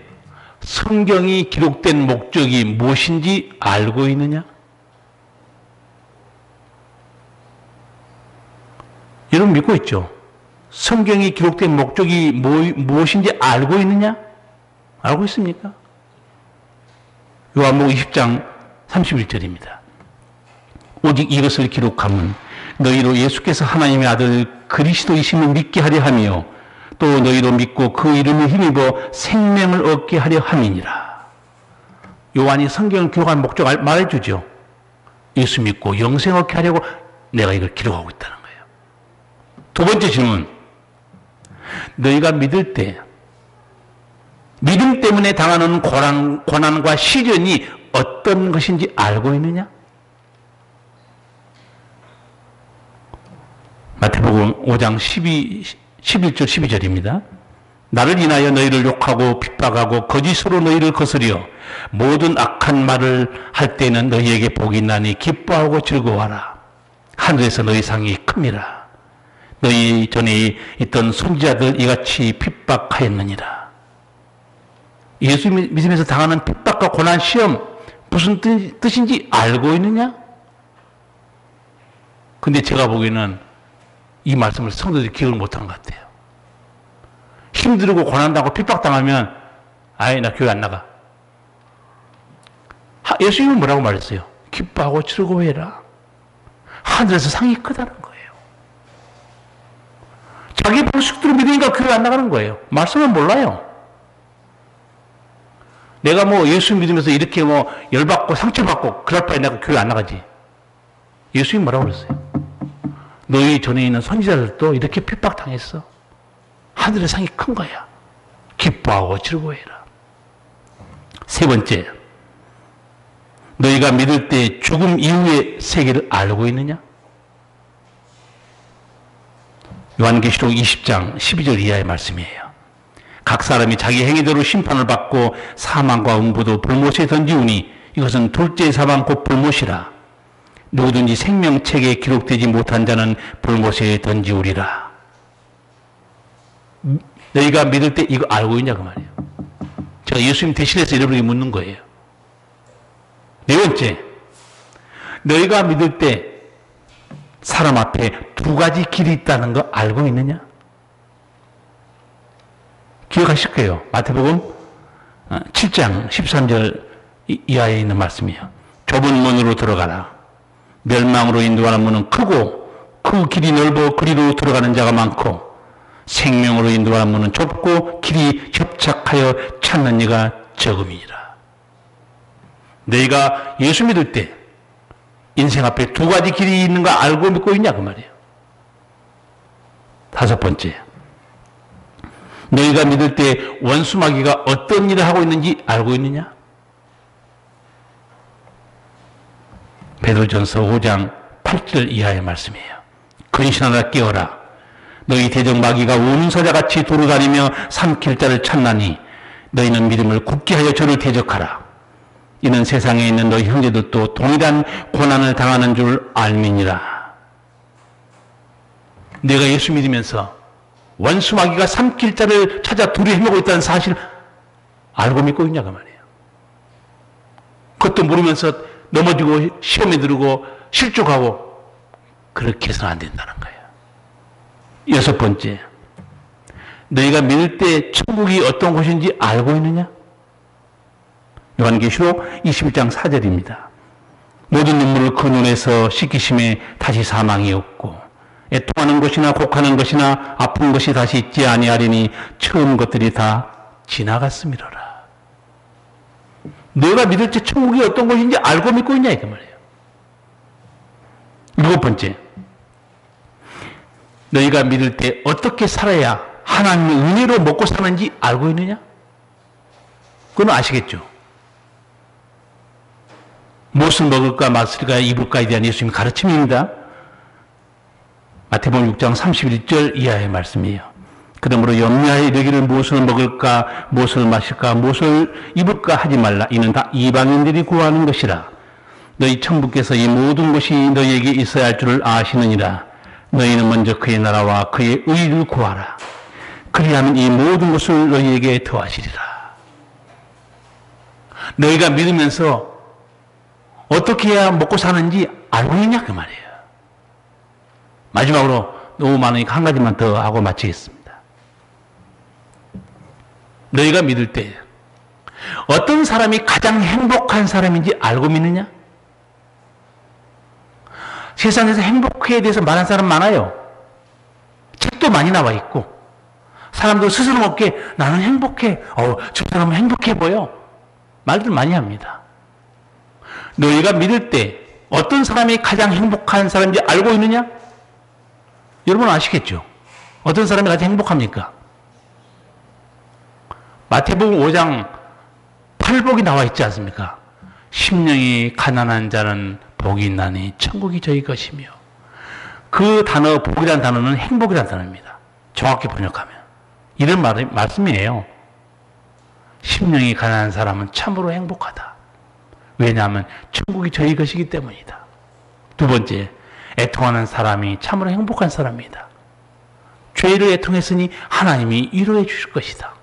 성경이 기록된 목적이 무엇인지 알고 있느냐? 여러분 믿고 있죠? 성경이 기록된 목적이 무엇인지 알고 있느냐? 알고 있습니까? 요한복음 20장 31절입니다. 오직 이것을 기록함은 너희로 예수께서 하나님의 아들 그리스도이심을 믿게 하려 하며 또 너희로 믿고 그 이름을 힘입어 생명을 얻게 하려 함이니라. 요한이 성경을 기록한 목적을 말해주죠. 예수 믿고 영생 얻게 하려고 내가 이걸 기록하고 있다는 거예요. 두 번째 질문. 너희가 믿을 때 믿음 때문에 당하는 고난과 시련이 어떤 것인지 알고 있느냐? 마태복음 5장 11절 12절입니다. 나를 인하여 너희를 욕하고 핍박하고 거짓으로 너희를 거스려 모든 악한 말을 할 때는 너희에게 복이 있나니 기뻐하고 즐거워하라. 하늘에서 너희 상이 큽니다. 너희 전에 있던 선지자들 이같이 핍박하였느니라. 예수 믿으면서 당하는 핍박과 고난 시험 무슨 뜻인지 알고 있느냐? 근데 제가 보기에는 이 말씀을 성도들이 기억을 못한 것 같아요. 힘들고 고난당하고 핍박당하면 아이 나 교회 안 나가. 예수님은 뭐라고 말했어요? 기뻐하고 즐거워해라. 하늘에서 상이 크다는 거예요. 자기 방식대로 믿으니까 교회 안 나가는 거예요. 말씀은 몰라요. 내가 뭐 예수 믿으면서 이렇게 뭐 열받고 상처받고 그럴 바에 내가 교회 안 나가지. 예수님이 뭐라고 그랬어요? 너희 전에 있는 선지자들도 이렇게 핍박당했어. 하늘의 상이 큰 거야. 기뻐하고 즐거워해라. 세 번째, 너희가 믿을 때 죽음 이후의 세계를 알고 있느냐? 요한계시록 20장 12절 이하의 말씀이에요. 각 사람이 자기 행위대로 심판을 받고 사망과 음부도 불못에 던지우니 이것은 둘째 사망 곧 불못이라. 누구든지 생명책에 기록되지 못한 자는 불못에 던지우리라. 너희가 믿을 때 이거 알고 있냐 그 말이에요. 제가 예수님 대신해서 여러분에게 묻는 거예요. 네 번째, 너희가 믿을 때 사람 앞에 두 가지 길이 있다는 거 알고 있느냐? 기억하실 거예요. 마태복음 7장 13절 이하에 있는 말씀이에요. 좁은 문으로 들어가라. 멸망으로 인도하는 문은 크고 그 길이 넓어 그리로 들어가는 자가 많고 생명으로 인도하는 문은 좁고 길이 협착하여 찾는 이가 적음이니라. 너희가 예수 믿을 때 인생 앞에 두 가지 길이 있는 거 알고 믿고 있냐 그 말이에요. 다섯 번째, 너희가 믿을 때 원수 마귀가 어떤 일을 하고 있는지 알고 있느냐? 베드로전서 5장 8절 이하의 말씀이에요. 근신하라 깨어라. 너희 대적 마귀가 우는 사자같이 돌아다니며 삼킬 자를 찾나니 너희는 믿음을 굳게 하여 저를 대적하라. 이는 세상에 있는 너희 형제들도 동일한 고난을 당하는 줄 알미니라. 내가 예수 믿으면서 원수 마귀가 삼킬 자를 찾아 둘이 헤매고 있다는 사실을 알고 믿고 있냐 그 말이에요. 그것도 모르면서 넘어지고 시험에 들고 실족하고 그렇게 해서는 안 된다는 거예요. 여섯 번째, 너희가 믿을 때 천국이 어떤 곳인지 알고 있느냐? 요한계시록 21장 4절입니다. 모든 눈물을 그 눈에서 씻기심에 다시 사망이 없고 애통하는 것이나 곡하는 것이나 아픈 것이 다시 있지 아니하리니 처음 것들이 다 지나갔음이로라. 너희가 믿을 때 천국이 어떤 곳인지 알고 믿고 있냐 이그 말이에요. 일곱 번째, 너희가 믿을 때 어떻게 살아야 하나님의 은혜로 먹고 사는지 알고 있느냐? 그건 아시겠죠? 무엇을 먹을까 마실까 입을까에 대한 예수님의 가르침입니다. 마태복음 6장 31절 이하의 말씀이에요. 그러므로 염려하여 이르기를 무엇을 먹을까 무엇을 마실까 무엇을 입을까 하지 말라. 이는 다 이방인들이 구하는 것이라. 너희 천부께서 이 모든 것이 너희에게 있어야 할 줄을 아시느니라. 너희는 먼저 그의 나라와 그의 의를 구하라. 그리하면 이 모든 것을 너희에게 더하시리라. 너희가 믿으면서 어떻게 해야 먹고 사는지 알고 있냐 그 말이에요. 마지막으로 너무 많으니까 한 가지만 더 하고 마치겠습니다. 너희가 믿을 때 어떤 사람이 가장 행복한 사람인지 알고 믿느냐? 세상에서 행복에 대해서 말하는 사람 많아요. 책도 많이 나와 있고 사람도 스스럼 없게 나는 행복해. 저 사람은 행복해 보여. 말들 많이 합니다. 너희가 믿을 때 어떤 사람이 가장 행복한 사람인지 알고 있느냐? 여러분 아시겠죠? 어떤 사람이 가장 행복합니까? 마태복음 5장 8복이 나와 있지 않습니까? 심령이 가난한 자는 복이 있나니 천국이 저희 것이며, 그 단어 복이라는 단어는 행복이라는 단어입니다. 정확히 번역하면 이런 말씀이에요. 심령이 가난한 사람은 참으로 행복하다. 왜냐하면 천국이 저희 것이기 때문이다. 두 번째, 애통하는 사람이 참으로 행복한 사람이다. 죄를 애통했으니 하나님이 위로해 주실 것이다.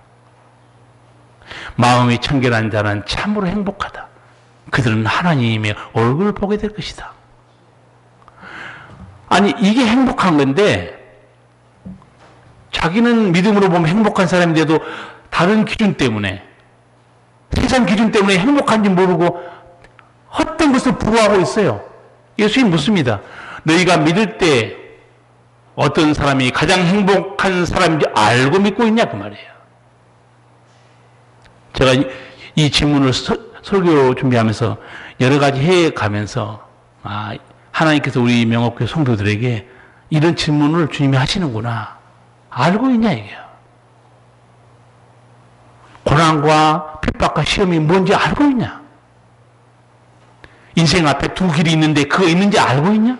마음이 청결한 자는 참으로 행복하다. 그들은 하나님의 얼굴을 보게 될 것이다. 아니, 이게 행복한 건데, 자기는 믿음으로 보면 행복한 사람인데도 다른 기준 때문에, 세상 기준 때문에 행복한지 모르고 헛된 것을 부러워하고 있어요. 예수님 묻습니다. 너희가 믿을 때 어떤 사람이 가장 행복한 사람인지 알고 믿고 있냐? 그 말이에요. 제가 이 질문을 설교 준비하면서 여러 가지 해외에 가면서, 하나님께서 우리 명옥교회 성도들에게 이런 질문을 주님이 하시는구나. 알고 있냐, 이게요. 고난과 핍박과 시험이 뭔지 알고 있냐? 인생 앞에 두 길이 있는데 그거 있는지 알고 있냐?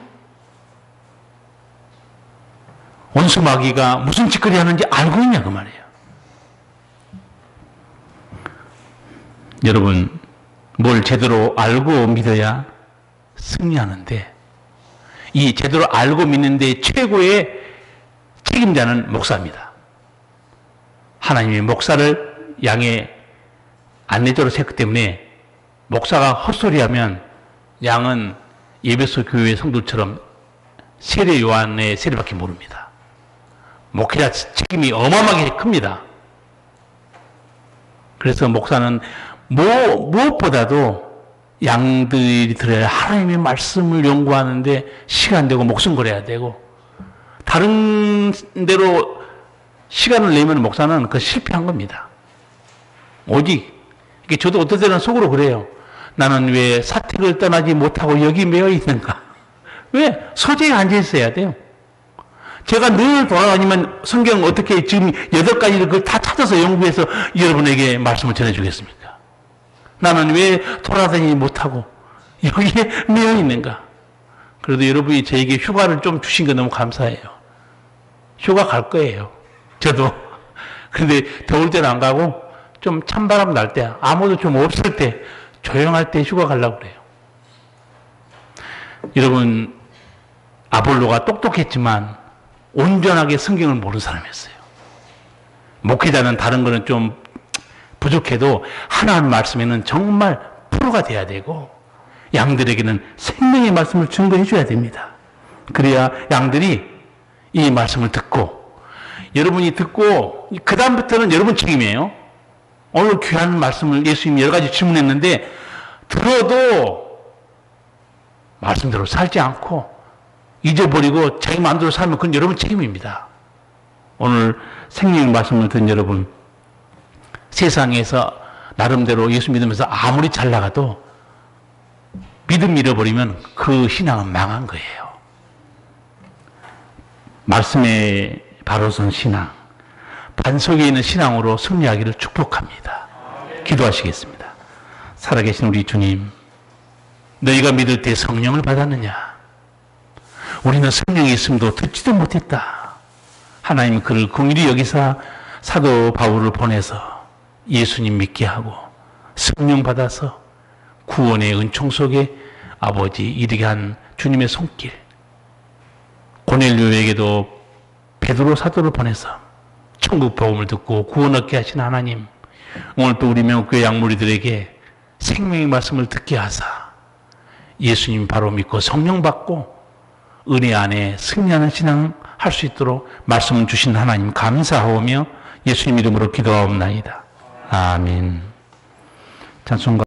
원수 마귀가 무슨 짓거리 하는지 알고 있냐, 그 말이에요. 여러분, 뭘 제대로 알고 믿어야 승리하는데, 이 제대로 알고 믿는데 최고의 책임자는 목사입니다. 하나님이 목사를 양의 안내자로 세웠기 때문에 목사가 헛소리하면 양은 에베소 교회 성도처럼 세례 요한의 세례밖에 모릅니다. 목회자 책임이 어마어마하게 큽니다. 그래서 목사는 무엇보다도 양들이 들어야 하나님의 말씀을 연구하는데 시간 되고 목숨 걸어야 되고, 다른 데로 시간을 내면 목사는 그거 실패한 겁니다. 오직, 저도 어떤 때는 속으로 그래요. 나는 왜 사택을 떠나지 못하고 여기 매여 있는가? 왜? 서재에 앉아 있어야 돼요. 제가 늘 돌아다니면 성경 어떻게 지금 8가지를 그걸 다 찾아서 연구해서 여러분에게 말씀을 전해주겠습니까? 나는 왜 돌아다니지 못하고 여기에 매여 있는가? 그래도 여러분이 저에게 휴가를 좀 주신 거 너무 감사해요. 휴가 갈 거예요. 저도. 근데 더울 때는 안 가고 좀 찬바람 날 때, 아무도 좀 없을 때, 조용할 때 휴가 가려고 그래요. 여러분, 아볼로가 똑똑했지만 온전하게 성경을 모르는 사람이었어요. 목회자는 다른 거는 좀 부족해도 하나님 말씀에는 정말 프로가 돼야 되고, 양들에게는 생명의 말씀을 증거해 줘야 됩니다. 그래야 양들이 이 말씀을 듣고, 여러분이 듣고 그 다음부터는 여러분 책임이에요. 오늘 귀한 말씀을 예수님이 여러 가지 질문했는데 들어도 말씀대로 살지 않고 잊어버리고 자기 마음대로 살면 그건 여러분 책임입니다. 오늘 생명 말씀을 듣는 여러분, 세상에서 나름대로 예수 믿으면서 아무리 잘 나가도 믿음 잃어버리면 그 신앙은 망한 거예요. 말씀에 바로 선 신앙, 반석에 있는 신앙으로 승리하기를 축복합니다. 기도하시겠습니다. 살아계신 우리 주님, 너희가 믿을 때 성령을 받았느냐? 우리는 성령이 있음도 듣지도 못했다. 하나님 그를 긍휼히 여기사 사도 바울을 보내서 예수님 믿게 하고 성령 받아서 구원의 은총 속에 아버지 이르게 한 주님의 손길, 고넬료에게도 베드로 사도를 보내서 천국 복음을 듣고 구원 얻게 하신 하나님, 오늘 또 우리 명옥교회 양무리들에게 생명의 말씀을 듣게 하사 예수님 바로 믿고 성령 받고 은혜 안에 승리하는 신앙 할 수 있도록 말씀을 주신 하나님 감사하오며 예수님 이름으로 기도하옵나이다. 아멘. 찬송가